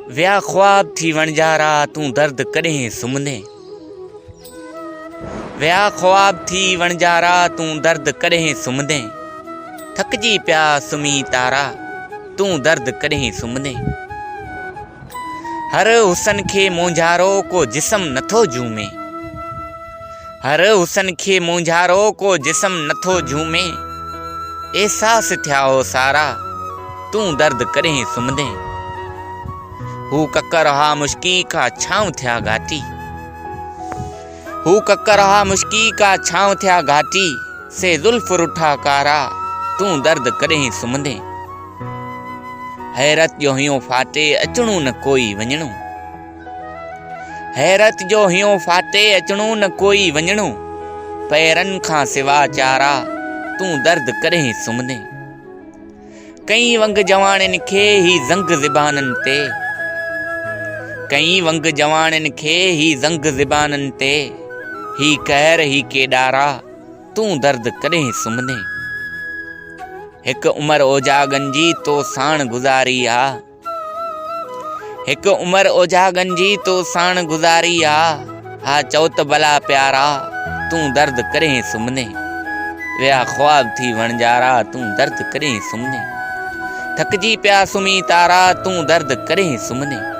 विया ख्वाब थी वणजारा तू दर्द कॾहिं सुम्हंदे। विया ख्वाब थी वणजारा तू दर्द कॾहिं सुम्हंदे। थकजी पिया सुम्ही तारा तू दर्द कॾहिं सुम्हंदे। हर हुसन खे मोंझारो को जिस्म नथो झूमे। हर हुसन खे मोंझारो को जिस्म नथो झूमे। एहसास थिया हो सारा तू दर्द कॾहिं सुम्हंदे। हू ककर हा मुश्की का छांव थिया घाटी। हू ककर हा मुश्की का छांव थिया घाटी। से जुल्फ रुठा कारा तू दर्द कॾहिं सुम्हंदे। हैरत जो हियो फाटे अचणो न कोई वञणो। हैरत जो हियो फाटे अचणो न कोई वञणो। पैरनि खां सिवा चारा तू दर्द कॾहिं सुम्हंदे। कई वंग जवाननि खे ही ज़ंग ज़िबाननि ते। कई वंग जवाननि खे ही ज़ंग ज़िबाननि ते। ही कहर ही केॾारा तू दर्द कॾहिं सुम्हंदे। हिक उमर ओजागनि जी तो साण गुज़ारी आ। हिक उमर ओजागनि जी तो साण गुज़ारी आ। हा चौत भला प्यारा तू दर्द कॾहिं सुम्हंदे। विया ख्वाब थी वणजारा तू दर्द कॾहिं सुम्हंदे। थकजी पिया सुम्ही तारा तू दर्द कॾहिं सुम्हंदे।